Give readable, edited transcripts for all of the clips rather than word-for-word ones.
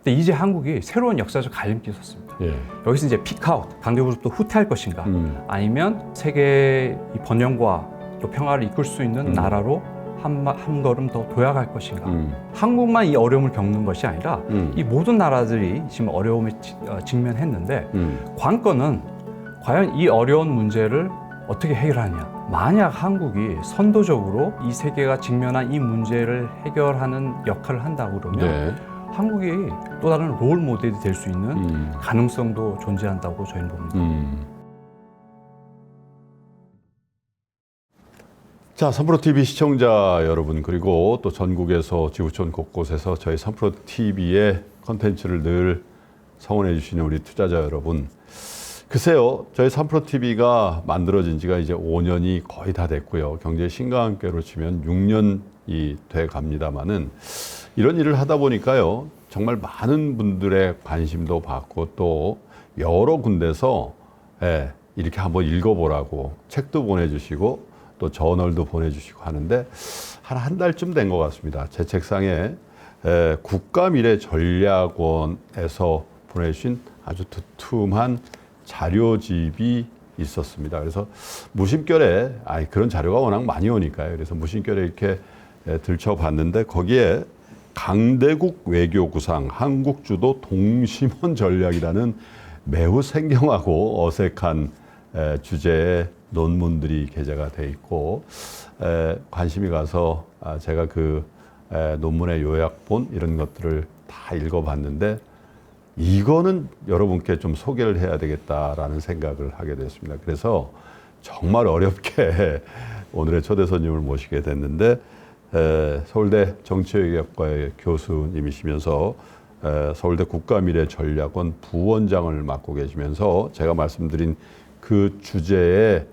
근데 이제 한국이 새로운 역사적 갈림길을 섰습니다. 예. 여기서 이제 피크아웃, 강대국으로부터 후퇴할 것인가, 아니면 세계의 이 번영과 또 평화를 이끌 수 있는 나라로 한 걸음 더 도약할 것인가. 한국만 이 어려움을 겪는 것이 아니라 이 모든 나라들이 지금 어려움에 직면했는데 관건은 과연 이 어려운 문제를 어떻게 해결하냐. 만약 한국이 선도적으로 이 세계가 직면한 이 문제를 해결하는 역할을 한다고 그러면 네. 한국이 또 다른 롤 모델이 될 수 있는 가능성도 존재한다고 저희는 봅니다. 자, 3프로TV 시청자 여러분, 그리고 또 전국에서 지구촌 곳곳에서 저희 3프로TV의 컨텐츠를 늘 성원해 주시는 우리 투자자 여러분, 글쎄요, 저희 3프로TV가 만들어진 지가 이제 5년이 거의 다 됐고요. 경제 신과 함께로 치면 6년이 돼 갑니다만은, 이런 일을 하다 보니까요, 정말 많은 분들의 관심도 받고 또 여러 군데서 이렇게 한번 읽어보라고 책도 보내주시고 또 저널도 보내주시고 하는데, 한 달쯤 된 것 같습니다. 제 책상에 국가미래전략원에서 보내주신 아주 두툼한 자료집이 있었습니다. 그래서 무심결에 그런 자료가 워낙 많이 오니까요. 그래서 무심결에 이렇게 들춰봤는데, 거기에 강대국 외교 구상 한국 주도 동심원 전략이라는 매우 생경하고 어색한 주제의 논문들이 게재가 돼 있고, 관심이 가서 제가 그 논문의 요약본 이런 것들을 다 읽어봤는데, 이거는 여러분께 좀 소개를 해야 되겠다라는 생각을 하게 됐습니다. 그래서 정말 어렵게 오늘의 초대 손님을 모시게 됐는데, 서울대 정치외교학과의 교수님이시면서 서울대 국가미래전략원 부원장을 맡고 계시면서 제가 말씀드린 그 주제의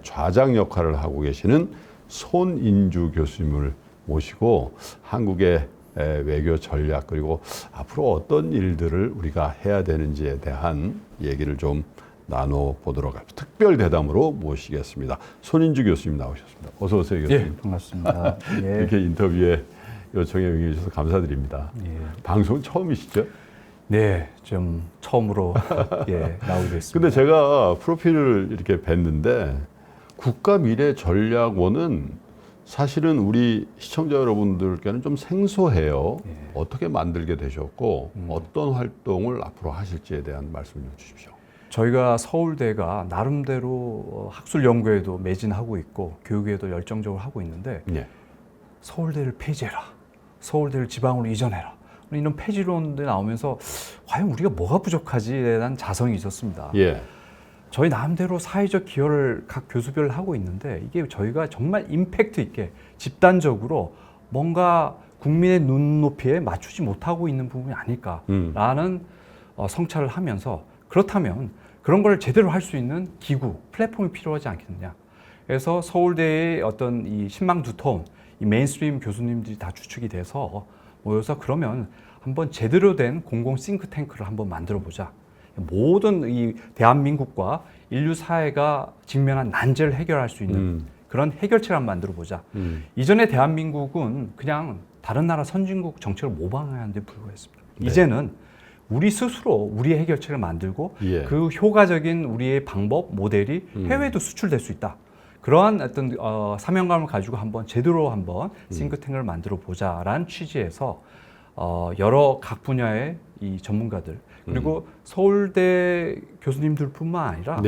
좌장 역할을 하고 계시는 손인주 교수님을 모시고 한국의 외교 전략, 그리고 앞으로 어떤 일들을 우리가 해야 되는지에 대한 얘기를 좀 나눠보도록 합니다. 특별 대담으로 모시겠습니다. 손인주 교수님 나오셨습니다. 어서 오세요, 교수님. 예, 반갑습니다. 예. 이렇게 인터뷰에 요청에 응해주셔서 감사드립니다. 예. 방송 처음이시죠? 네, 좀 처음으로 나오게 됐습니다. 근데 제가 프로필을 이렇게 뵀는데, 국가미래전략원은 사실은 우리 시청자 여러분들께는 좀 생소해요. 예. 어떻게 만들게 되셨고 어떤 활동을 앞으로 하실지에 대한 말씀 좀 주십시오. 저희가 서울대가 나름대로 학술 연구에도 매진하고 있고 교육에도 열정적으로 하고 있는데, 예. 서울대를 폐지해라, 서울대를 지방으로 이전해라, 이런 폐지론들이 나오면서 과연 우리가 뭐가 부족하지에 대한 자성이 있었습니다. 예. 저희 나름대로 사회적 기여를 각 교수별 하고 있는데, 이게 저희가 정말 임팩트 있게 집단적으로 뭔가 국민의 눈높이에 맞추지 못하고 있는 부분이 아닐까라는 성찰을 하면서, 그렇다면 그런 걸 제대로 할 수 있는 기구, 플랫폼이 필요하지 않겠느냐. 그래서 서울대의 어떤 이 신망 두터운 이 메인스트림 교수님들이 다 주축이 돼서 모여서, 그러면 한번 제대로 된 공공 싱크탱크를 한번 만들어 보자. 모든 이 대한민국과 인류 사회가 직면한 난제를 해결할 수 있는 그런 해결책을 한번 만들어 보자. 이전에 대한민국은 그냥 다른 나라 선진국 정책을 모방하는 데 불과했습니다. 네. 이제는 우리 스스로 우리의 해결책을 만들고 그 효과적인 우리의 방법, 모델이 해외에도 수출될 수 있다. 그러한 어떤 사명감을 가지고 제대로 한번 싱크탱크를 만들어 보자라는 취지에서 여러 각 분야의 이 전문가들, 그리고 서울대 교수님들뿐만 아니라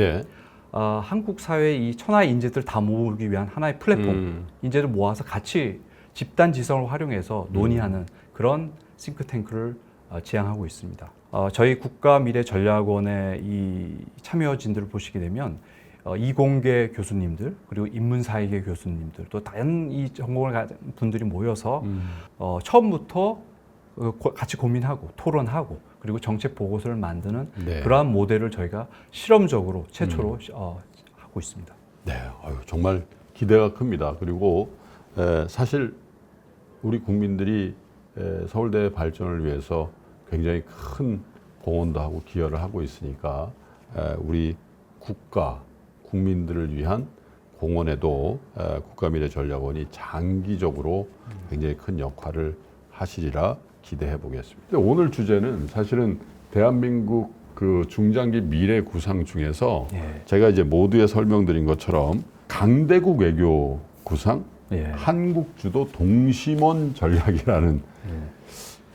한국 사회의 이 천하의 인재들 다 모으기 위한 하나의 플랫폼, 인재를 모아서 같이 집단 지성을 활용해서 논의하는 그런 싱크탱크를 지향하고 있습니다. 저희 국가미래전략원의 이 참여진들을 보시게 되면 이공계 교수님들, 그리고 인문사회계 교수님들, 또 다른 이 전공을 가진 분들이 모여서 처음부터 같이 고민하고 토론하고, 그리고 정책 보고서를 만드는 그러한 모델을 저희가 실험적으로 최초로 하고 있습니다. 네, 정말 기대가 큽니다. 그리고 사실 우리 국민들이 서울대 발전을 위해서 굉장히 큰 공헌도 하고 기여를 하고 있으니까 우리 국가, 국민들을 위한 공헌에도 국가미래전략원이 장기적으로 굉장히 큰 역할을 하시리라 기대해 보겠습니다. 근데 오늘 주제는 사실은 대한민국 그 중장기 미래 구상 중에서 예. 제가 이제 모두에 설명드린 것처럼 강대국 외교 구상, 예. 한국 주도 동심원 전략이라는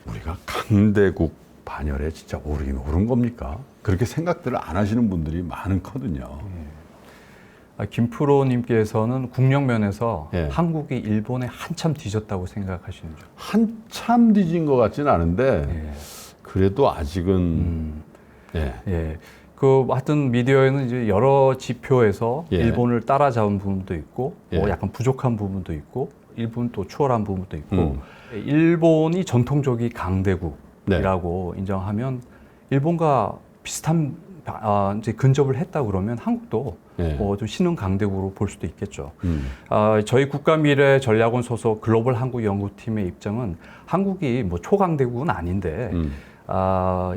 우리가 강대국 반열에 진짜 오르긴 오른 겁니까? 그렇게 생각들을 안 하시는 분들이 많거든요. 김프로님께서는 국력면에서 예. 한국이 일본에 한참 뒤졌다고 생각하시는죠? 한참 뒤진 것 같지는 않은데 예. 그래도 아직은 예. 예. 그 하여튼 미디어에는 이제 여러 지표에서 예. 일본을 따라잡은 부분도 있고, 뭐 예. 약간 부족한 부분도 있고, 일본 또 추월한 부분도 있고, 일본이 전통적인 강대국이라고 인정하면 일본과 비슷한 이제 근접을 했다 그러면 한국도 예. 뭐 좀 신흥 강대국으로 볼 수도 있겠죠. 저희 국가미래 전략원 소속 글로벌 한국 연구팀의 입장은 한국이 뭐 초강대국은 아닌데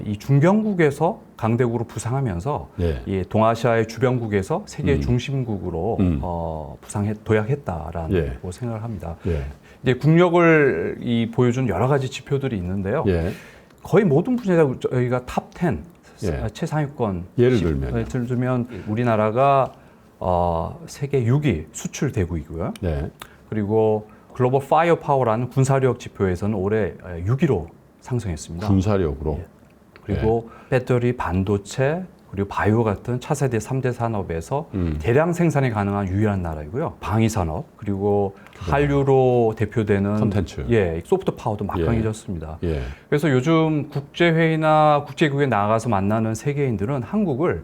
이 중견국에서 강대국으로 부상하면서 예. 이 동아시아의 주변국에서 세계 중심국으로 도약했다라는 예. 생각을 합니다. 예. 이제 국력을 보여준 여러 가지 지표들이 있는데요. 예. 거의 모든 분야에서 저희가 탑 10 예. 최상위권 예를 들면요? 예를 들면 우리나라가 세계 6위 수출 대국이고요. 네. 그리고 글로벌 파이어 파워라는 군사력 지표에서는 올해 6위로 상승했습니다. 군사력으로. 예. 그리고 배터리, 반도체, 그리고 바이오 같은 차세대 3대 산업에서 대량 생산이 가능한 유일한 나라이고요. 방위 산업, 그리고 한류로 대표되는 콘텐츠. 예, 소프트 파워도 막강해졌습니다. 예. 그래서 요즘 국제회의나 국제기구에 나가서 만나는 세계인들은 한국을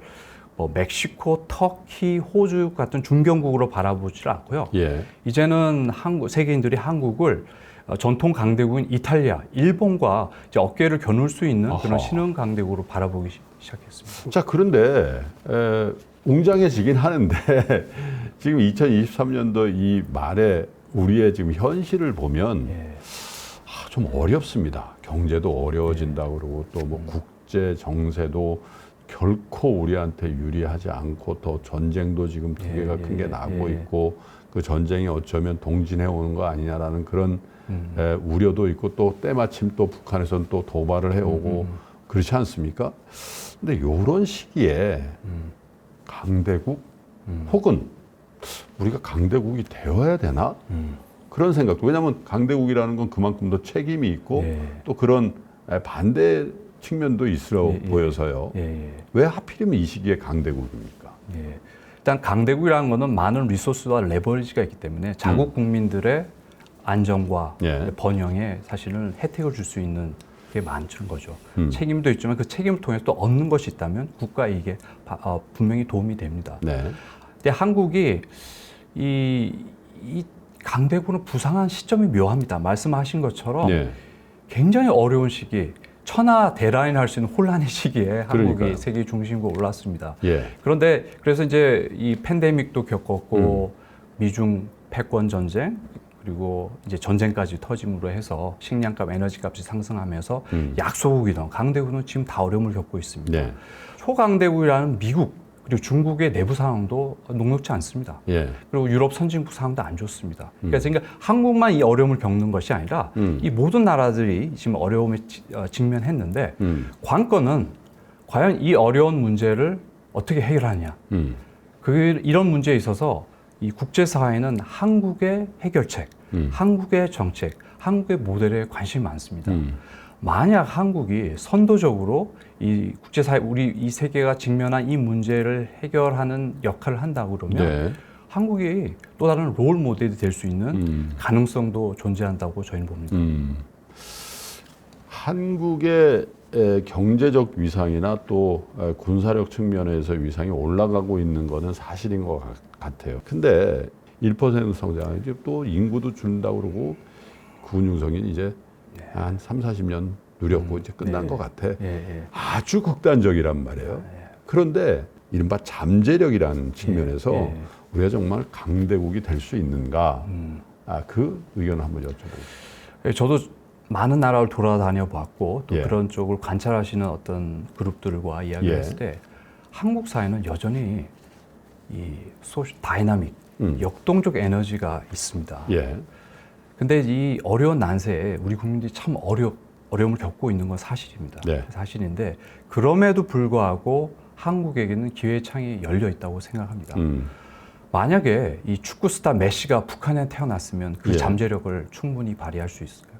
뭐 멕시코, 터키, 호주 같은 중견국으로 바라보지 않고요. 예. 이제는 세계인들이 한국을 전통 강대국인 이탈리아, 일본과 이제 어깨를 겨눌 수 있는 그런 아하. 신흥 강대국으로 바라보기 시작했습니다. 자, 그런데 웅장해지긴 하는데 지금 2023년도 이 말에 우리의 지금 현실을 보면 예. 좀 어렵습니다. 경제도 어려워진다고 그러고 또 뭐 국제 정세도 결코 우리한테 유리하지 않고 또 전쟁도 지금 두 개가 큰 게 나고 있고 그 전쟁이 어쩌면 동진해 오는 거 아니냐라는 그런 우려도 있고 또 때마침 또 북한에서는 또 도발을 해오고 그렇지 않습니까? 근데 이런 시기에 강대국 혹은 우리가 강대국이 되어야 되나? 그런 생각도. 왜냐하면 강대국이라는 건 그만큼 더 책임이 있고 또 그런 반대 측면도 있어 보여서요. 왜 하필이면 이 시기에 강대국입니까? 일단 강대국이라는 것은 많은 리소스와 레버리지가 있기 때문에 자국 국민들의 안정과 번영에 사실은 혜택을 줄 수 있는 게 많은 거죠. 책임도 있지만 그 책임을 통해서 또 얻는 것이 있다면 국가 이익에 분명히 도움이 됩니다. 네. 근데 한국이 이 강대국은 부상한 시점이 묘합니다. 말씀하신 것처럼 굉장히 어려운 시기, 천하대란이 할 수 있는 혼란의 시기에 한국이 그러니까요. 세계 중심국으로 올랐습니다. 예. 그런데 그래서 이제 이 팬데믹도 겪었고 미중 패권 전쟁 그리고 이제 전쟁까지 터짐으로 해서 식량값, 에너지값이 상승하면서 약소국이던 강대국은 지금 다 어려움을 겪고 있습니다. 네. 초강대국이라는 미국 그리고 중국의 내부 상황도 녹록지 않습니다. 예. 그리고 유럽 선진국 상황도 안 좋습니다. 그래서 그러니까 한국만 이 어려움을 겪는 것이 아니라 이 모든 나라들이 지금 어려움에 직면했는데 관건은 과연 이 어려운 문제를 어떻게 해결하냐. 이런 문제에 있어서 이 국제사회는 한국의 해결책, 한국의 정책, 한국의 모델에 관심이 많습니다. 만약 한국이 선도적으로 이 국제사회, 우리 이 세계가 직면한 이 문제를 해결하는 역할을 한다 그러면 한국이 또 다른 롤 모델이 될 수 있는 가능성도 존재한다고 저희는 봅니다. 한국의 경제적 위상이나 또 군사력 측면에서 위상이 올라가고 있는 것은 사실인 것 같아요. 근데 1% 성장, 이제 또 인구도 준다고 그러고 군용성이 이제 한 3, 40년 누렸고 이제 끝난 것 같아. 아주 극단적이란 말이에요. 그런데 이른바 잠재력이라는 측면에서 우리가 정말 강대국이 될 수 있는가? 그 의견을 한번 여쭤보겠습니다. 저도 많은 나라를 돌아다녀 봤고 또 그런 쪽을 관찰하시는 어떤 그룹들과 이야기를 했을 때 한국 사회는 여전히 이 다이나믹, 역동적 에너지가 있습니다. 근데 이 어려운 난세에 우리 국민들이 참 어려움을 겪고 있는 건 사실입니다. 네. 사실인데 그럼에도 불구하고 한국에게는 기회의 창이 열려 있다고 생각합니다. 만약에 이 축구 스타 메시가 북한에 태어났으면 그 예. 잠재력을 충분히 발휘할 수 있을까요?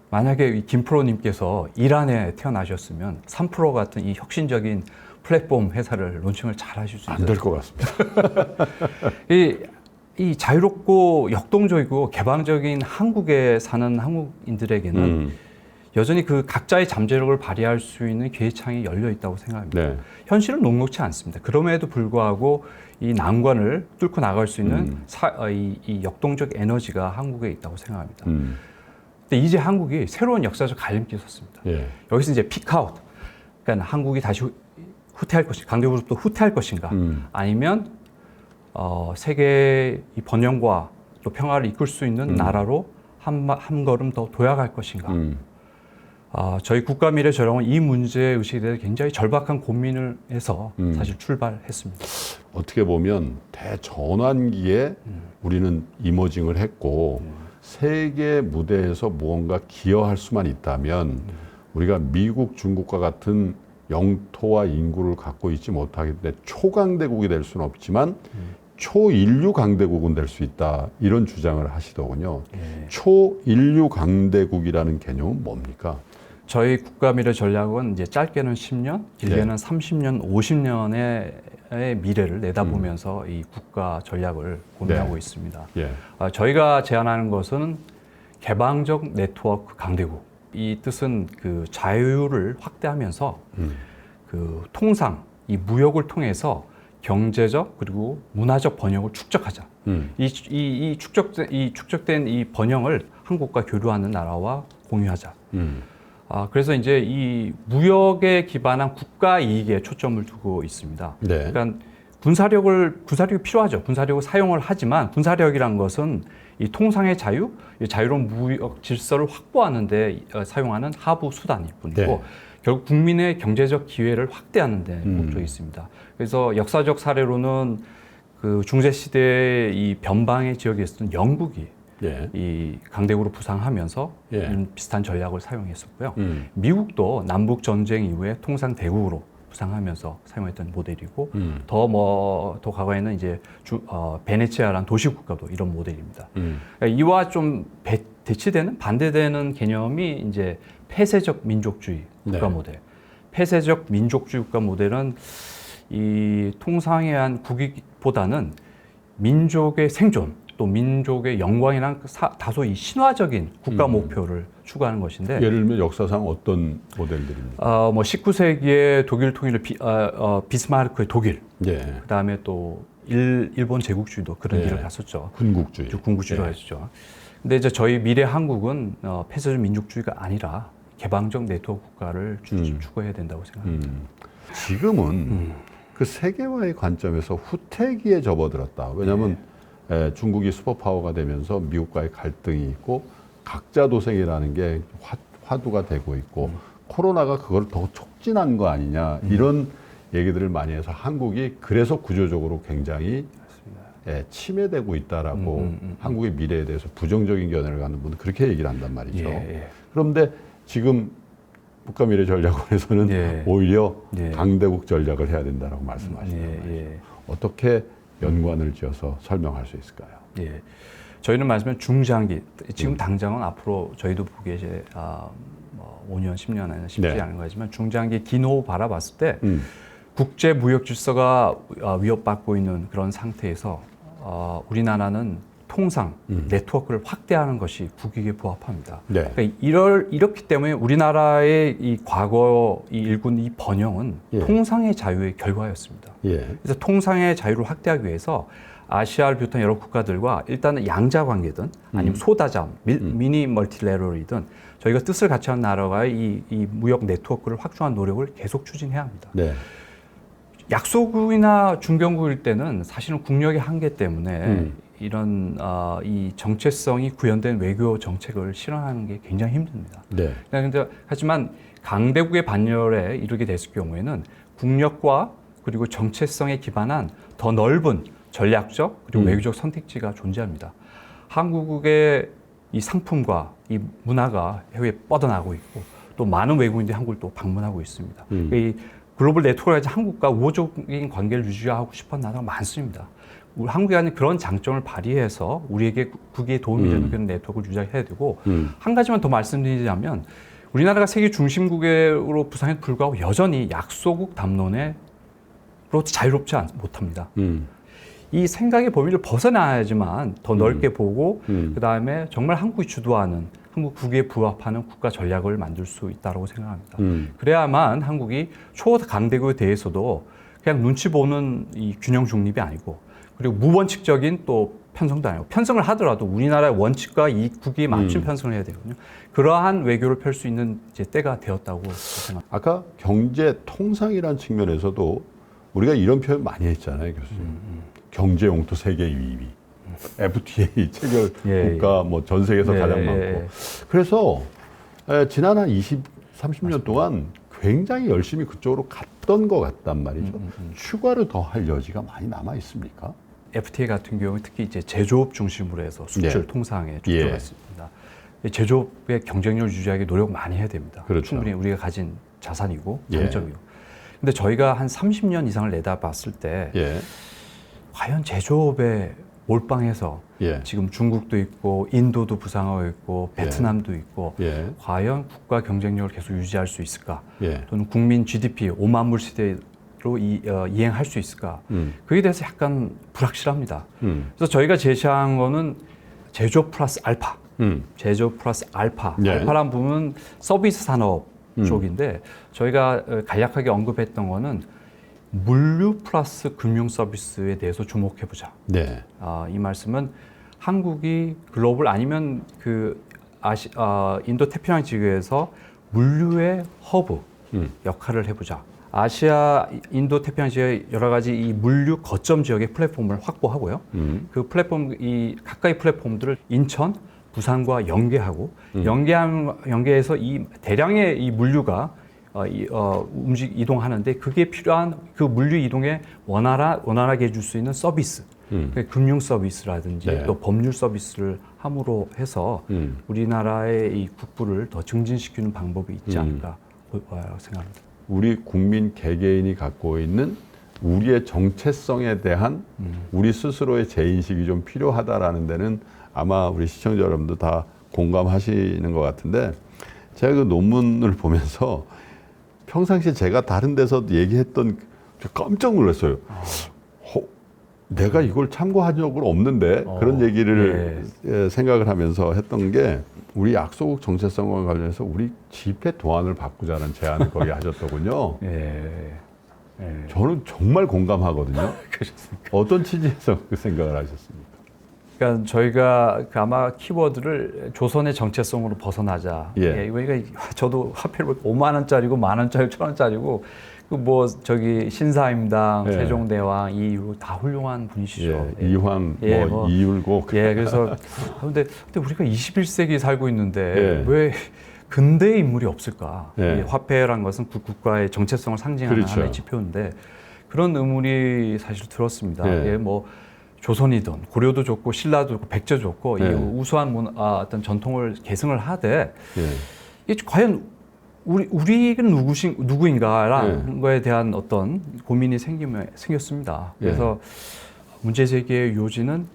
만약에 이 김프로님께서 이란에 태어나셨으면 3프로 같은 이 혁신적인 플랫폼 회사를 론칭을 잘 하실 수 있어요. 안 될 것 같습니다. 이 자유롭고 역동적이고 개방적인 한국에 사는 한국인들에게는 여전히 그 각자의 잠재력을 발휘할 수 있는 기회 창이 열려 있다고 생각합니다. 네. 현실은 녹록치 않습니다. 그럼에도 불구하고 이 난관을 뚫고 나갈 수 있는 이 역동적 에너지가 한국에 있다고 생각합니다. 근데 이제 한국이 새로운 역사적 갈림길에 섰습니다. 예. 여기서 이제 픽아웃, 그러니까 한국이 다시 후퇴할 것인가, 강대국으로부터 후퇴할 것인가, 아니면 세계의 이 번영과 또 평화를 이끌 수 있는 나라로 한 걸음 더 도약할 것인가. 저희 국가미래전략은 이 문제의식에 대해 굉장히 절박한 고민을 해서 사실 출발했습니다. 어떻게 보면 대전환기에 우리는 이머징을 했고 세계 무대에서 무언가 기여할 수만 있다면 우리가 미국, 중국과 같은 영토와 인구를 갖고 있지 못하기 때문에 초강대국이 될 수는 없지만 초인류 강대국은 될 수 있다, 이런 주장을 하시더군요. 초인류 강대국이라는 개념은 뭡니까? 저희 국가미래 전략은 이제 짧게는 10년, 길게는 30년, 50년의 미래를 내다보면서 이 국가 전략을 고민하고 있습니다. 예. 저희가 제안하는 것은 개방적 네트워크 강대국. 이 뜻은 그 자유를 확대하면서 그 통상, 이 무역을 통해서 경제적 그리고 문화적 번영을 축적하자. 이 축적된 이 번영을 한국과 교류하는 나라와 공유하자. 그래서 이제 이 무역에 기반한 국가 이익에 초점을 두고 있습니다. 네. 그러니까 군사력이 필요하죠. 군사력을 사용을 하지만 군사력이란 것은 이 통상의 자유, 이 자유로운 무역 질서를 확보하는 데 사용하는 하부 수단일 뿐이고 네. 결국 국민의 경제적 기회를 확대하는 데 목적이 있습니다. 그래서 역사적 사례로는 그 중세 시대의 이 변방의 지역에 있었던 영국이 예. 이 강대국으로 부상하면서 예. 이런 비슷한 전략을 사용했었고요. 미국도 남북 전쟁 이후에 통상 대국으로 부상하면서 사용했던 모델이고 더 과거에는 이제 베네치아라는 도시 국가도 이런 모델입니다. 그러니까 이와 좀 대치되는 반대되는 개념이 이제 폐쇄적 민족주의 국가 네. 모델. 폐쇄적 민족주의 국가 모델은 이 통상의 국익보다는 민족의 생존, 또 민족의 영광이란 다소 이 신화적인 국가 목표를 추구하는 것인데, 예를 들면 역사상 어떤 모델들입니까? 19세기에 독일 통일을 비스마르크의 독일, 예. 그다음에 또 일본 제국주의도 그런 예. 길을 갔었죠. 군국주의. 군국주의로 예. 했죠. 근데 이제 저희 미래 한국은 폐쇄적 민족주의가 아니라 개방적 네트워크 국가를 추구해야 된다고 생각합니다. 지금은 그 세계화의 관점에서 후퇴기에 접어들었다. 왜냐하면 중국이 슈퍼파워가 되면서 미국과의 갈등이 있고 각자 도생이라는 게 화두가 되고 있고 코로나가 그걸 더 촉진한 거 아니냐, 이런 얘기들을 많이 해서 한국이 그래서 구조적으로 굉장히 침해되고 있다라고 한국의 미래에 대해서 부정적인 견해를 갖는 분은 그렇게 얘기를 한단 말이죠. 그런데 지금 국가미래전략원에서는 오히려 강대국 전략을 해야 된다라고 말씀하시는 거예요. 어떻게 연관을 지어서 설명할 수 있을까요? 저희는 말씀은 중장기, 지금 당장은 앞으로 저희도 보기에 이제 5년, 10년은 쉽지 않은 거지만 중장기 긴 호흡 바라봤을 때 국제 무역 질서가 위협받고 있는 그런 상태에서 우리나라는 통상 네트워크를 확대하는 것이 국익에 부합합니다. 그러니까 이렇기 때문에 우리나라의 이 과거 이 일군 이 번영은 통상의 자유의 결과였습니다. 그래서 통상의 자유를 확대하기 위해서 아시아를 비롯한 여러 국가들과 일단은 양자 관계든 아니면 소다자, 미니 멀티레럴이든 저희가 뜻을 같이 하는 나라와의 이 무역 네트워크를 확충한 노력을 계속 추진해야 합니다. 약소국이나 중견국일 때는 사실은 국력의 한계 때문에 이런 이 정체성이 구현된 외교 정책을 실현하는 게 굉장히 힘듭니다. 그런데 하지만 강대국의 반열에 이르게 됐을 경우에는 국력과 그리고 정체성에 기반한 더 넓은 전략적 그리고 외교적 선택지가 존재합니다. 한국의 이 상품과 이 문화가 해외에 뻗어나가고 있고 또 많은 외국인들이 한국을 또 방문하고 있습니다. 이 글로벌 네트워크를 가진 한국과 우호적인 관계를 유지하고 싶은 나라가 많습니다. 우리 한국이 가진 그런 장점을 발휘해서 우리에게 국익에 도움이 되는 그런 네트워크를 유지해야 되고 한 가지만 더 말씀드리자면 우리나라가 세계 중심국으로 부상에도 불구하고 여전히 약소국 담론으로 자유롭지 못합니다. 이 생각의 범위를 벗어나야지만 더 넓게 보고 그다음에 정말 한국이 주도하는 한국 국익에 부합하는 국가 전략을 만들 수 있다고 생각합니다. 그래야만 한국이 초강대국에 대해서도 그냥 눈치 보는 이 균형 중립이 아니고 그리고 무원칙적인 또 편성도 아니고 편성을 하더라도 우리나라의 원칙과 이 국익에 맞춘 편성을 해야 되거든요. 그러한 외교를 펼 수 있는 이제 때가 되었다고 생각합니다. 아까 경제 통상이라는 측면에서도 우리가 이런 표현 많이 했잖아요, 교수님. 경제 용토 세계 2위. FTA 체결 국가 뭐 전 세계에서 가장 많고. 그래서 지난 한 30년 동안 굉장히 열심히 그쪽으로 갔던 것 같단 말이죠. 추가로 더 할 여지가 많이 남아 있습니까? FTA 같은 경우 특히 이제 제조업 중심으로 해서 수출 통상에 축소가 있습니다. 제조업의 경쟁력을 유지하기 노력 많이 해야 됩니다. 그렇죠. 충분히 우리가 가진 자산이고 장점이고. 근데 저희가 한 30년 이상을 내다봤을 때 과연 제조업에 몰빵해서 지금 중국도 있고 인도도 부상하고 있고 베트남도 있고 과연 국가 경쟁력을 계속 유지할 수 있을까? 또는 국민 GDP 5만 불 시대로 이행할 수 있을까? 그에 대해서 약간 불확실합니다. 그래서 저희가 제시한 거는 제조업 플러스 알파. 제조업 플러스 알파. 알파란 부분은 서비스 산업 쪽인데 저희가 간략하게 언급했던 거는 물류 플러스 금융 서비스에 대해서 주목해보자. 이 말씀은 한국이 글로벌 아니면 그 인도 태평양 지구에서 물류의 허브 역할을 해보자. 아시아, 인도 태평양 지역의 여러 가지 이 물류 거점 지역의 플랫폼을 확보하고요. 그 플랫폼, 이 가까이 플랫폼들을 인천, 부산과 연계하고 연계해서 이 대량의 이 물류가 이동하는데 그게 필요한 그 물류 이동에 원활하게 해줄 수 있는 서비스, 금융 서비스라든지 또 법률 서비스를 함으로 해서 우리나라의 이 국부를 더 증진시키는 방법이 있지 않을까 생각합니다. 우리 국민 개개인이 갖고 있는 우리의 정체성에 대한 우리 스스로의 재인식이 좀 필요하다라는 데는 아마 우리 시청자 여러분도 다 공감하시는 것 같은데 제가 그 논문을 보면서 평상시에 제가 다른 데서 얘기했던 깜짝 놀랐어요. 내가 이걸 참고한 적은 없는데 그런 얘기를 생각을 하면서 했던 게 우리 약소국 정체성과 관련해서 우리 집회 도안을 바꾸자는 제안을 거기 하셨더군요. 저는 정말 공감하거든요. 어떤 취지에서 그 생각을 하셨습니까? 그러니까 저희가 아마 키워드를 조선의 정체성으로 벗어나자. 그러니까 저도 화폐를 5만 원짜리고 1만 원짜리, 1천 원짜리고 뭐 저기 신사임당, 세종대왕, 이유 다 훌륭한 분이시죠. 이황, 뭐 이율곡. 그래서 근데 우리가 21세기 살고 있는데 왜 근대의 인물이 없을까? 이 화폐라는 것은 국가의 정체성을 상징하는 하나의 지표인데 그런 의문이 사실 들었습니다. 뭐 조선이든 고려도 좋고 신라도 좋고 백제도 좋고 이 우수한 어떤 전통을 계승을 하되 이게 과연 우리는 누구인가라는 거에 대한 어떤 고민이 생겼습니다. 그래서 문제제기의 요지는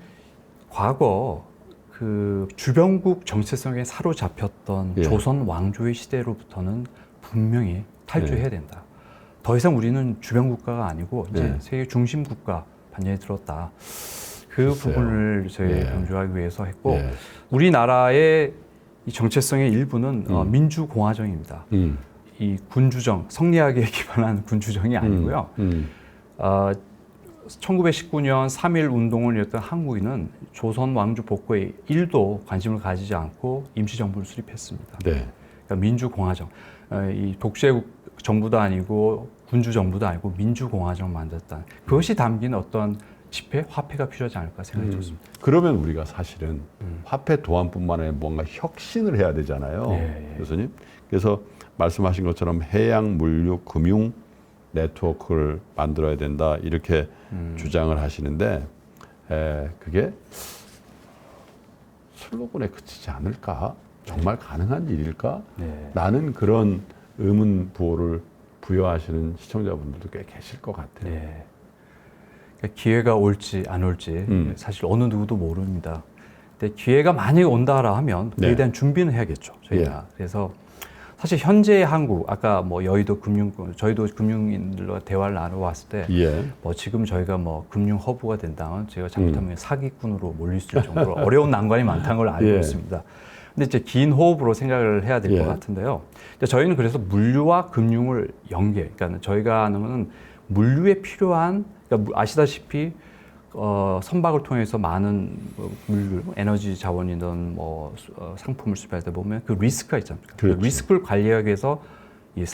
과거 그 주변국 정체성에 사로잡혔던 조선 왕조의 시대로부터는 분명히 탈주해야 된다. 더 이상 우리는 주변국가가 아니고 이제 세계 중심 국가 반열에 들었다. 그 부분을 저희 강조하기 위해서 했고 우리나라의 이 정체성의 일부는 민주공화정입니다. 이 군주정, 성리학에 기반한 군주정이 아니고요. 1919년 3.1 운동을 이뤘던 한국인은 조선 왕조 복구에 1도 관심을 가지지 않고 임시정부를 수립했습니다. 그러니까 민주공화정, 이 독재 정부도 아니고 군주정부도 아니고 민주공화정을 만들었다. 그것이 담긴 어떤 지폐, 화폐가 필요하지 않을까 생각이 들었습니다. 그러면 우리가 사실은 화폐 도안뿐만 아니라 뭔가 혁신을 해야 되잖아요. 교수님. 그래서 말씀하신 것처럼 해양, 물류, 금융 네트워크를 만들어야 된다. 이렇게 주장을 하시는데 그게 슬로건에 그치지 않을까? 정말 가능한 일일까? 네. 라는 그런 의문 부호를 부여하시는 시청자분들도 꽤 계실 것 같아요. 네. 그러니까 기회가 올지 안 올지 사실 어느 누구도 모릅니다. 근데 기회가 만약에 온다라 하면 그에 네. 대한 준비는 해야겠죠. 저희가. 예. 그래서 사실 현재 한국 아까 뭐 여의도 저희도 금융인들과 대화를 나눠왔을 때 예. 뭐 지금 저희가 뭐 금융 허브가 된다면 제가 잘못하면 사기꾼으로 몰릴 수 있을 정도로 어려운 난관이 많다는 걸 알고 예. 있습니다. 근데 이제 긴 호흡으로 생각을 해야 될 것 예. 같은데요. 저희는 그래서 물류와 금융을 그러니까 저희가 하는 거는 물류에 필요한, 그러니까 아시다시피 선박을 통해서 많은 물류, 에너지 자원이든 뭐 상품을 수입할 때 보면 그 리스크가 있지 않습니까? 그렇죠. 그 리스크를 관리하기 위해서 이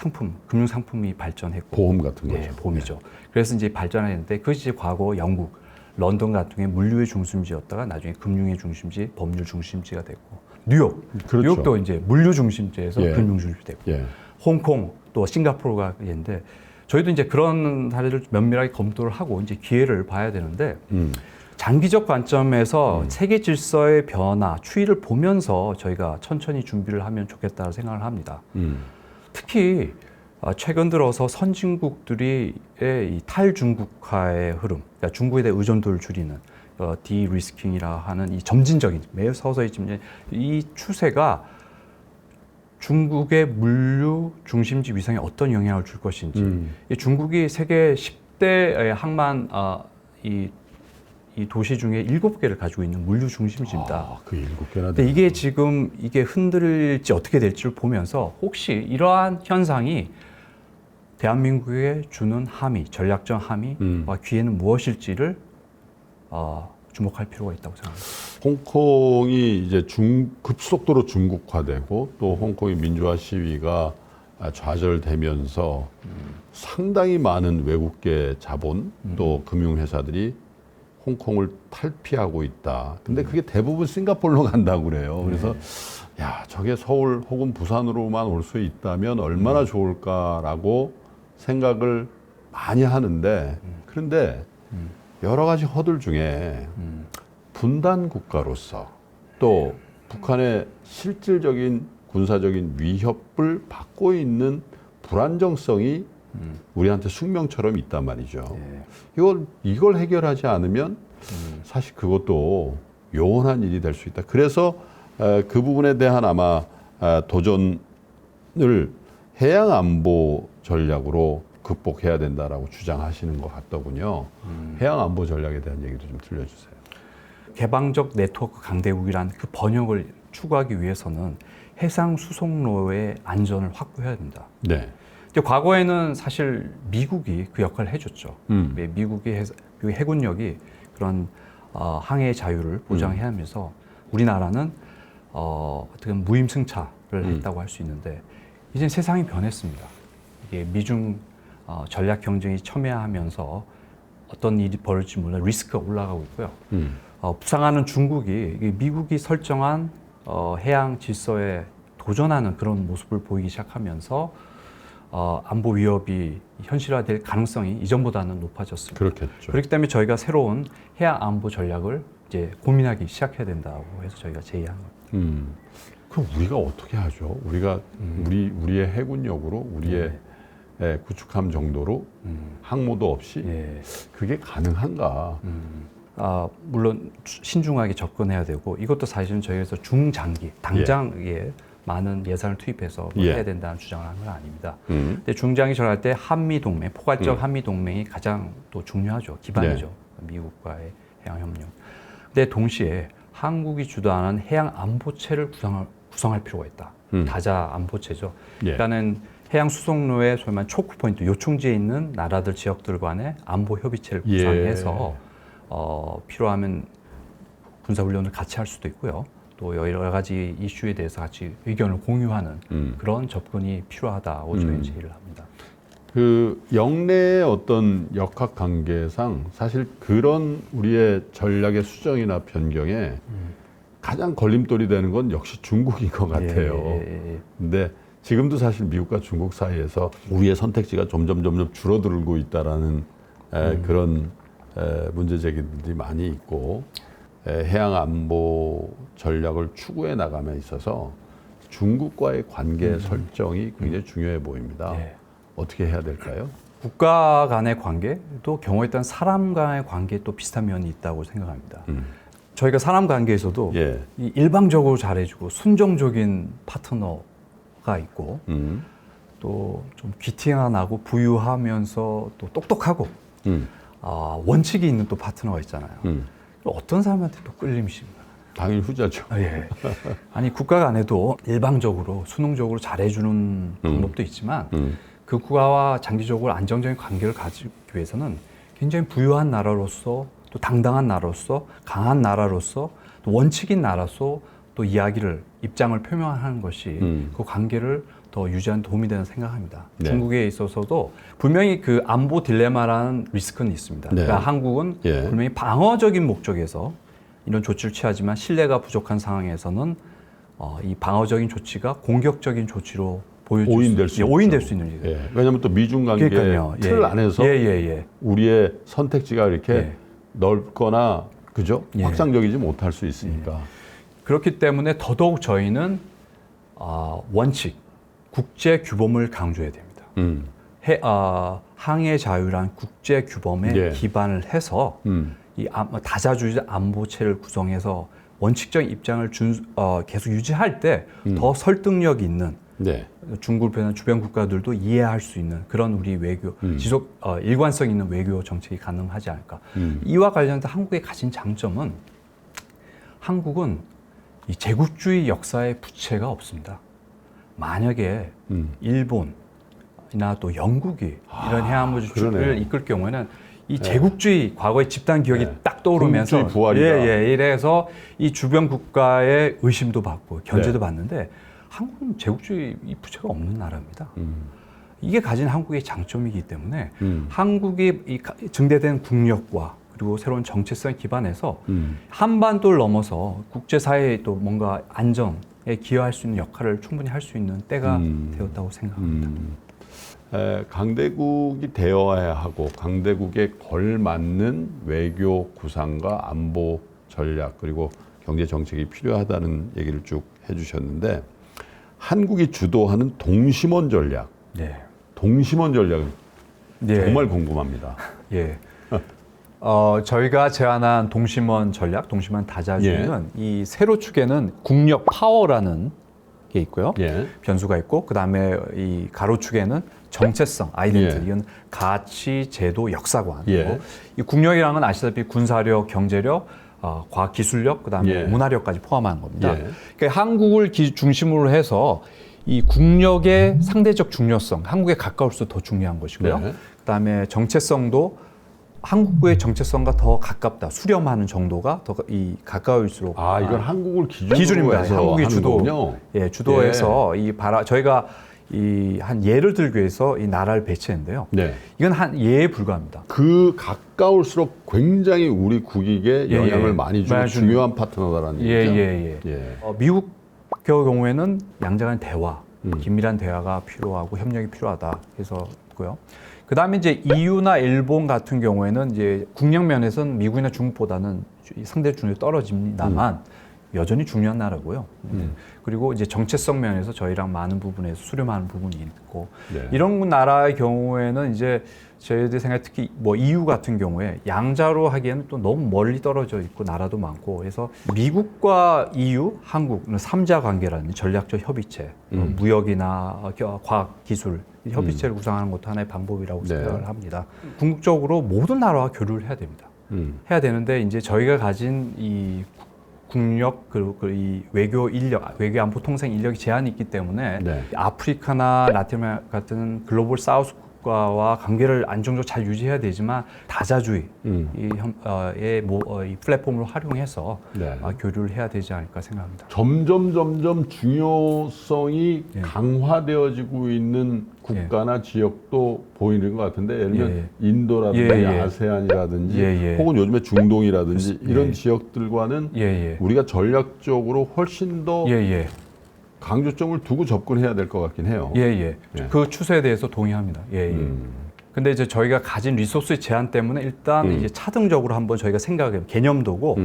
금융 상품이 발전했고, 보험 같은 거죠. 네, 보험이죠. 그래서 이제 발전했는데 그것이 이제 과거 영국, 런던 같은 게 물류의 중심지였다가 나중에 금융의 중심지, 법률 중심지가 됐고, 뉴욕, 그렇죠. 뉴욕도 이제 물류 중심지에서 예. 금융 중심지 됐고, 예. 홍콩 또 싱가포르가 있는데 저희도 이제 그런 사례를 면밀하게 검토를 하고 이제 기회를 봐야 되는데 장기적 관점에서 세계 질서의 변화, 추이를 보면서 저희가 천천히 준비를 하면 좋겠다는 생각을 합니다. 특히 최근 들어서 선진국들이 이 탈중국화의 흐름, 그러니까 중국에 대한 의존도를 줄이는 디리스킹이라 하는 이 점진적인 매우 서서히 이 추세가 중국의 물류 중심지 위상에 어떤 영향을 줄 것인지, 이 중국이 세계 10대 항만 이 도시 중에 7개를 가지고 있는 물류 중심지입니다. 그 7개나. 근데 이게 지금 이게 흔들릴지 어떻게 될지를 보면서 혹시 이러한 현상이 대한민국에 주는 함의, 전략적 함의와 기회는 무엇일지를 주목할 필요가 있다고 생각합니다. 홍콩이 이제 급속도로 중국화되고 또 홍콩의 민주화 시위가 좌절되면서 상당히 많은 외국계 자본 또 금융회사들이 홍콩을 탈피하고 있다. 근데 그게 대부분 싱가포르로 간다고 그래요. 그래서 야, 저게 서울 혹은 부산으로만 올 수 있다면 얼마나 좋을까라고 생각을 많이 하는데, 그런데 여러 가지 허들 중에 분단 국가로서 또 북한의 실질적인 군사적인 위협을 받고 있는 불안정성이 우리한테 숙명처럼 있단 말이죠. 이걸 해결하지 않으면 사실 그것도 요원한 일이 될 수 있다. 그래서 그 부분에 대한 아마 도전을 해양 안보 전략으로 극복해야 된다라고 주장하시는 것 같더군요. 해양 안보 전략에 대한 얘기도 좀 들려주세요. 개방적 네트워크 강대국이란 그 번역을 추구하기 위해서는 해상 수송로의 안전을 확보해야 된다. 네. 근데 과거에는 사실 미국이 그 역할을 해줬죠. 미국의 해군력이 그런 항해 자유를 보장해야 하면서 우리나라는 어떻게 보면 무임승차를 했다고 할 수 있는데 이제 세상이 변했습니다. 이게 미중 전략 경쟁이 첨예하면서 어떤 일이 벌어질지 몰라 리스크가 올라가고 있고요. 부상하는 중국이 미국이 설정한 해양 질서에 도전하는 그런 모습을 보이기 시작하면서 안보 위협이 현실화될 가능성이 이전보다는 높아졌습니다. 그렇겠죠. 그렇기 때문에 저희가 새로운 해양 안보 전략을 이제 고민하기 시작해야 된다고 해서 저희가 제의한 겁니다. 그럼 우리가 어떻게 하죠? 우리가 우리의 해군력으로 우리의 구축함 정도로 항모도 없이 그게 가능한가? 물론 신중하게 접근해야 되고 이것도 사실은 저희에서 중장기 당장에 많은 예산을 투입해서 해야 된다는 주장을 하는 건 아닙니다. 근데 중장기 전할 때 한미 동맹, 포괄적 한미 동맹이 가장 또 중요하죠. 기반이죠. 미국과의 해양 협력. 근데 동시에 한국이 주도하는 해양 안보체를 구성할 필요가 있다. 다자 안보체죠. 일단은 해양 수송로의 소위 말하는 초크 포인트, 요충지에 있는 나라들, 지역들 간의 안보 협의체를 구성해서 필요하면 군사훈련을 같이 할 수도 있고요. 또 여러 가지 이슈에 대해서 같이 의견을 공유하는 그런 접근이 필요하다고 저희는 제의를 합니다. 그 영내의 어떤 역학 관계상 사실 그런 우리의 전략의 수정이나 변경에 가장 걸림돌이 되는 건 역시 중국인 것 같아요. 근데 지금도 사실 미국과 중국 사이에서 우리의 선택지가 점점 줄어들고 있다라는 그런 문제 제기들이 많이 있고 해양 안보 전략을 추구해 나감에 있어서 중국과의 관계 설정이 굉장히 중요해 보입니다. 예. 어떻게 해야 될까요? 국가 간의 관계, 또 경우에 따른 사람 간의 관계에 또 비슷한 면이 있다고 생각합니다. 저희가 사람 관계에서도 예. 이 일방적으로 잘해주고 순종적인 파트너가 있고 또 좀 귀티가 나고 부유하면서 또 똑똑하고 원칙이 있는 또 파트너가 있잖아요. 어떤 사람한테 또 끌림입니까? 당연히 후자죠. 예. 아니 국가 간에도 일방적으로 순응적으로 잘해주는 방법도 있지만 그 국가와 장기적으로 안정적인 관계를 가지기 위해서는 굉장히 부유한 나라로서 또 당당한 나라로서 강한 나라로서 또 원칙인 나라로서 또 입장을 표명하는 것이 그 관계를 더 유지하는 도움이 되는 생각합니다. 네. 중국에 있어서도 분명히 그 안보 딜레마라는 리스크는 있습니다. 네. 그러니까 한국은 예. 분명히 방어적인 목적에서 이런 조치를 취하지만 신뢰가 부족한 상황에서는 이 방어적인 조치가 공격적인 조치로 오인될 수 있는 일이에요. 예. 왜냐하면 또 미중 관계 그러니까요. 틀 안에서 예. 우리의 선택지가 이렇게 예. 넓거나 그죠? 예. 확장적이지 못할 수 있으니까. 그렇기 때문에 더더욱 저희는 원칙, 국제 규범을 강조해야 됩니다. 항해 자유란 국제 규범에 예. 기반을 해서 이 다자주의 안보체를 구성해서 원칙적인 입장을 계속 유지할 때 더 설득력 있는 네. 중국을 비롯한 주변 국가들도 이해할 수 있는 그런 우리 외교 일관성 있는 외교 정책이 가능하지 않을까. 이와 관련해서 한국의 가진 장점은 한국은 이 제국주의 역사의 부채가 없습니다. 만약에 일본이나 또 영국이 이런 해안무주를 그러네요. 이끌 경우에는 이 제국주의 과거의 집단 기억이 딱 떠오르면서 군주의 부활이다. 이래서 이 주변 국가의 의심도 받고 견제도 받는데 한국은 제국주의 이 부채가 없는 나라입니다. 이게 가진 한국의 장점이기 때문에 한국이 이 증대된 국력과 그리고 새로운 정체성 기반에서 한반도를 넘어서 국제사회에 또 뭔가 안정에 기여할 수 있는 역할을 충분히 할 수 있는 때가 되었다고 생각합니다. 강대국이 되어야 하고 강대국에 걸맞는 외교 구상과 안보 전략 그리고 경제 정책이 필요하다는 얘기를 쭉 해주셨는데 한국이 주도하는 동심원 전략, 네. 동심원 전략은 네. 정말 궁금합니다. 예. 저희가 제안한 동심원 전략, 동심원 다자주의는 이 세로 축에는 국력 파워라는 게 있고요. 예. 변수가 있고 그다음에 이 가로 축에는 정체성, 아이덴티티, 이건 가치, 제도, 역사관. 예. 이 국력이라는 건 아시다시피 군사력, 경제력, 과학 기술력, 그다음에 예. 문화력까지 포함하는 겁니다. 예. 그러니까 한국을 중심으로 해서 이 국력의 상대적 중요성, 한국에 가까울수록 더 중요한 것이고요. 네. 그다음에 정체성도 한국의 정체성과 더 가깝다, 수렴하는 정도가 더 가까울수록 이건 한국을 기준으로 기준입니다. 해서 한국이 하는 거군요. 주도해서 저희가 한 예를 들기 위해서 이 나라를 배치했는데요. 네. 이건 한 예에 불과합니다. 그 가까울수록 굉장히 우리 국익에 영향을 많이 주는 많이 주는. 중요한 파트너다라는 얘기죠. 예. 미국 경우에는 양자간 대화, 긴밀한 대화가 필요하고 협력이 필요하다 해서 있고요. 그다음에 이제 EU나 일본 같은 경우에는 이제 국력 면에서는 미국이나 중국보다는 상대 중요율이 떨어집니다만 여전히 중요한 나라고요. 그리고 이제 정체성 면에서 저희랑 많은 부분에서 수렴하는 부분이 있고 네. 이런 나라의 경우에는 이제 저희들 생각 특히 EU 같은 경우에 양자로 하기에는 또 너무 멀리 떨어져 있고 나라도 많고 그래서 미국과 EU, 한국은 3자 관계라는 전략적 협의체, 무역이나 과학 기술 협의체를 구성하는 것도 하나의 방법이라고 생각을 합니다. 궁극적으로 모든 나라와 교류를 해야 됩니다. 해야 되는데 이제 저희가 가진 이 국력 그리고 이 외교 인력, 외교 안보 통상 인력이 제한이 있기 때문에 아프리카나 라틴 아메리카 같은 글로벌 사우스 국가와 관계를 안정적으로 잘 유지해야 되지만 다자주의 이 플랫폼을 활용해서 교류를 해야 되지 않을까 생각합니다. 점점 중요성이 강화되어지고 있는 국가나 지역도 보이는 것 같은데 예를 들면 인도라든지 아세안이라든지 혹은 요즘에 중동이라든지 이런 지역들과는 우리가 전략적으로 훨씬 더 강조점을 두고 접근해야 될 것 같긴 해요. 그 추세에 대해서 동의합니다. 근데 이제 저희가 가진 리소스의 제한 때문에 일단 이제 차등적으로 한번 저희가 생각해요. 개념도고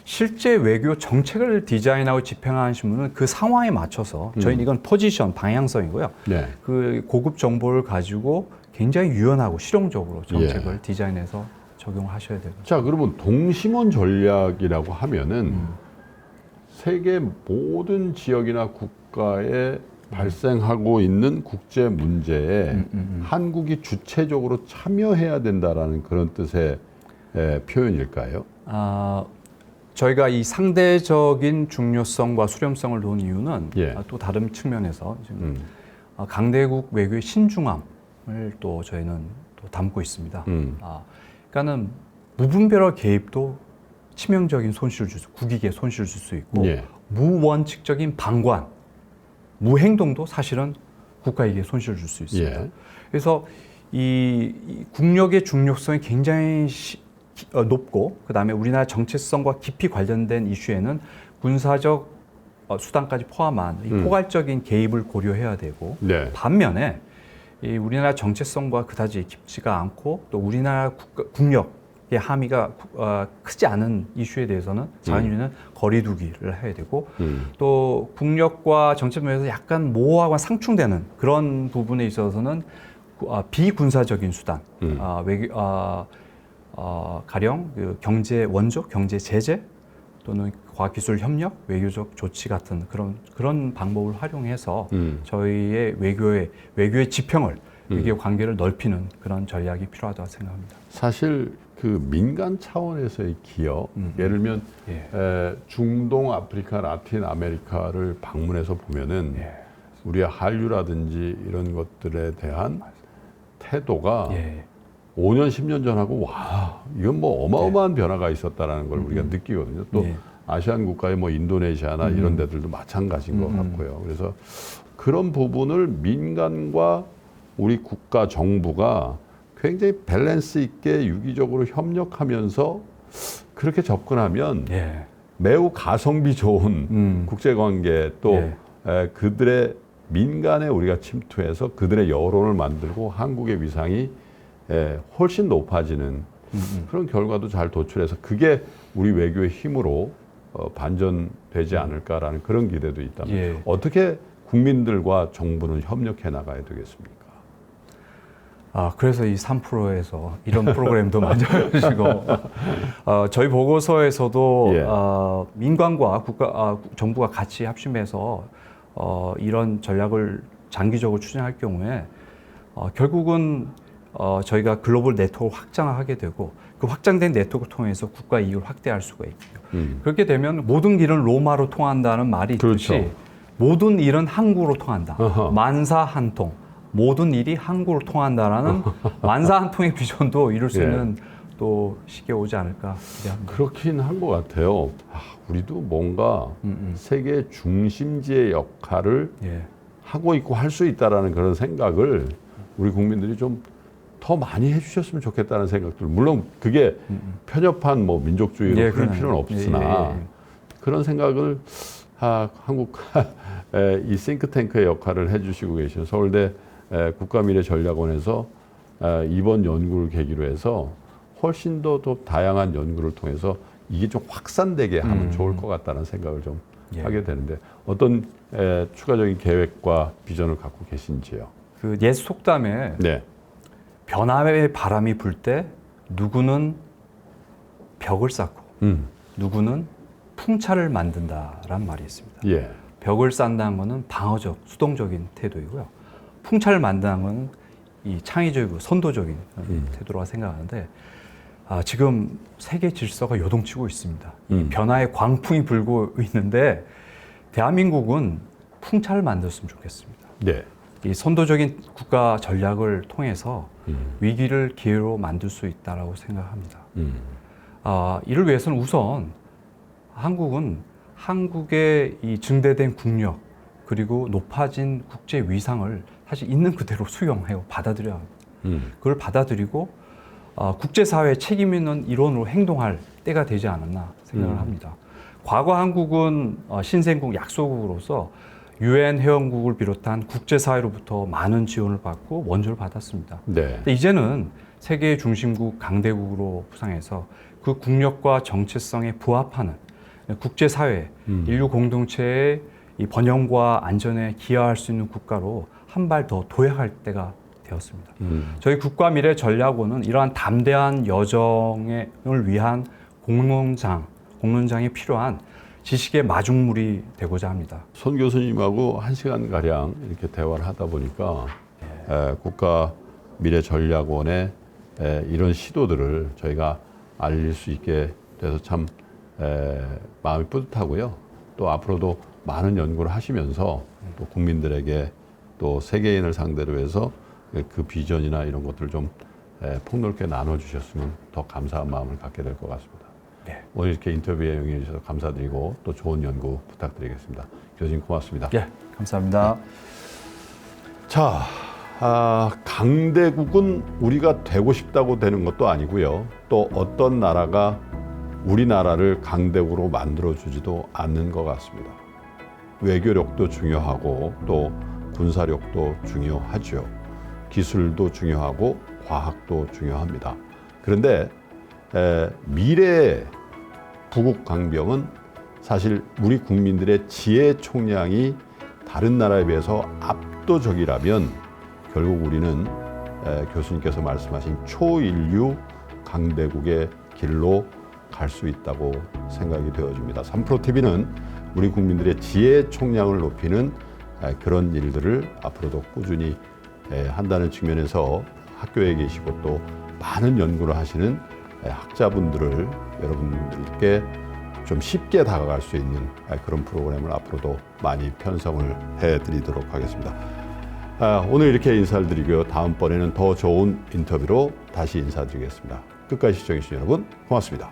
실제 외교 정책을 디자인하고 집행하시는 분은 그 상황에 맞춰서 저희는 이건 포지션, 방향성이고요. 네. 그 고급 정보를 가지고 굉장히 유연하고 실용적으로 정책을 예. 디자인해서 적용하셔야 되고. 자, 그러면 동심원 전략이라고 하면은 세계 모든 지역이나 국가에 발생하고 있는 국제 문제에 한국이 주체적으로 참여해야 된다라는 그런 뜻의 표현일까요? 저희가 이 상대적인 중요성과 수렴성을 놓은 이유는 예. 또 다른 측면에서 지금 강대국 외교의 신중함을 또 저희는 또 담고 있습니다. 그러니까는 무분별한 개입도 치명적인 손실을 줄 수, 국익에 손실을 줄 수 있고 예. 무원칙적인 방관, 무행동도 사실은 국가에게 손실을 줄 수 있습니다. 예. 그래서 이 국력의 중요성이 굉장히 높고 그다음에 우리나라 정체성과 깊이 관련된 이슈에는 군사적 수단까지 포함한 이 포괄적인 개입을 고려해야 되고 네. 반면에 이 우리나라 정체성과 그다지 깊지가 않고 또 우리나라 국력의 함의가 크지 않은 이슈에 대해서는 작은 우리는 거리두기를 해야 되고 또 국력과 정책 면에서 약간 모호하고 상충되는 그런 부분에 있어서는 비군사적인 수단, 가령 그 경제 원조, 경제 제재 또는 과학기술 협력, 외교적 조치 같은 그런 방법을 활용해서 저희의 외교의 지평을 외교 관계를 넓히는 그런 전략이 필요하다고 생각합니다. 사실 그 민간 차원에서의 기여, 예를 들면 중동, 아프리카, 라틴 아메리카를 방문해서 보면은 우리의 한류라든지 이런 것들에 대한 태도가 5년, 10년 전하고 와, 이건 뭐 어마어마한 변화가 있었다라는 걸 우리가 느끼거든요. 또 아시안 국가의 뭐 인도네시아나 이런 데들도 마찬가지인 것 같고요. 그래서 그런 부분을 민간과 우리 국가 정부가 굉장히 밸런스 있게 유기적으로 협력하면서 그렇게 접근하면 매우 가성비 좋은 국제관계 또 그들의 민간에 우리가 침투해서 그들의 여론을 만들고 한국의 위상이 훨씬 높아지는 그런 결과도 잘 도출해서 그게 우리 외교의 힘으로 반전되지 않을까라는 그런 기대도 있다. 어떻게 국민들과 정부는 협력해 나가야 되겠습니까? 그래서 이 3%에서 이런 프로그램도 만들어주시고 저희 보고서에서도 민간과 정부가 같이 합심해서 이런 전략을 장기적으로 추진할 경우에 결국은 저희가 글로벌 네트워크를 확장하게 되고 그 확장된 네트워크를 통해서 국가 이익을 확대할 수가 있고요. 그렇게 되면 모든 길은 로마로 통한다는 말이 있듯이 그렇죠. 모든 일은 항구로 통한다. 만사한통. 모든 일이 항구로 통한다라는 만사한통의 비전도 이룰 수 있는 또 시기에 오지 않을까 기대합니다. 그렇긴 한 것 같아요. 우리도 뭔가 세계 중심지의 역할을 하고 있고 할 수 있다라는 그런 생각을 우리 국민들이 좀 더 많이 해주셨으면 좋겠다는 생각들. 물론 그게 편협한 뭐 민족주의로 그럴 필요는 없으나 그런 생각을 한국 이 싱크탱크의 역할을 해주시고 계시는 서울대 국가미래전략원에서 이번 연구를 계기로 해서 훨씬 더 다양한 연구를 통해서 이게 좀 확산되게 하면 좋을 것 같다는 생각을 좀 하게 되는데 어떤 추가적인 계획과 비전을 갖고 계신지요? 그 옛 속담에 변화의 바람이 불 때 누구는 벽을 쌓고 누구는 풍차를 만든다라는 말이 있습니다. 벽을 쌓는다는 것은 방어적, 수동적인 태도이고요. 풍차를 만든다는 것은 이 창의적이고 선도적인 태도라고 생각하는데 지금 세계 질서가 요동치고 있습니다. 이 변화의 광풍이 불고 있는데 대한민국은 풍차를 만들었으면 좋겠습니다. 이 선도적인 국가 전략을 통해서 위기를 기회로 만들 수 있다고 생각합니다. 이를 위해서는 우선 한국은 한국의 이 증대된 국력 그리고 높아진 국제 위상을 사실 있는 그대로 수용하고 받아들여야 합니다. 그걸 받아들이고 국제사회에 책임 있는 일원으로 행동할 때가 되지 않았나 생각을 합니다. 과거 한국은 신생국 약소국으로서 UN 회원국을 비롯한 국제사회로부터 많은 지원을 받고 원조를 받았습니다. 근데 이제는 세계의 중심국 강대국으로 부상해서 그 국력과 정체성에 부합하는 국제사회, 인류 공동체의 이 번영과 안전에 기여할 수 있는 국가로 한 발 더 도약할 때가 되었습니다. 저희 국가미래전략원은 이러한 담대한 여정을 위한 공론장이 필요한 지식의 마중물이 되고자 합니다. 손 교수님하고 1시간 가량 이렇게 대화를 하다 보니까 국가미래전략원의 이런 시도들을 저희가 알릴 수 있게 돼서 참 마음이 뿌듯하고요. 또 앞으로도 많은 연구를 하시면서 또 국민들에게 또 세계인을 상대로 해서 그 비전이나 이런 것들을 좀 폭넓게 나눠주셨으면 더 감사한 마음을 갖게 될 것 같습니다. 네. 오늘 이렇게 인터뷰에 응해 주셔서 감사드리고 또 좋은 연구 부탁드리겠습니다. 교수님 고맙습니다. 예, 감사합니다. 자, 강대국은 우리가 되고 싶다고 되는 것도 아니고요. 또 어떤 나라가 우리나라를 강대국으로 만들어주지도 않는 것 같습니다. 외교력도 중요하고 또 군사력도 중요하죠. 기술도 중요하고 과학도 중요합니다. 그런데 미래의 부국 강병은 사실 우리 국민들의 지혜 총량이 다른 나라에 비해서 압도적이라면 결국 우리는 교수님께서 말씀하신 초인류 강대국의 길로 갈 수 있다고 생각이 되어집니다. 3프로TV는 우리 국민들의 지혜 총량을 높이는 그런 일들을 앞으로도 꾸준히 한다는 측면에서 학교에 계시고 또 많은 연구를 하시는 학자분들을 여러분들께 좀 쉽게 다가갈 수 있는 그런 프로그램을 앞으로도 많이 편성을 해드리도록 하겠습니다. 오늘 이렇게 인사를 드리고요. 다음번에는 더 좋은 인터뷰로 다시 인사드리겠습니다. 끝까지 시청해주신 여러분 고맙습니다.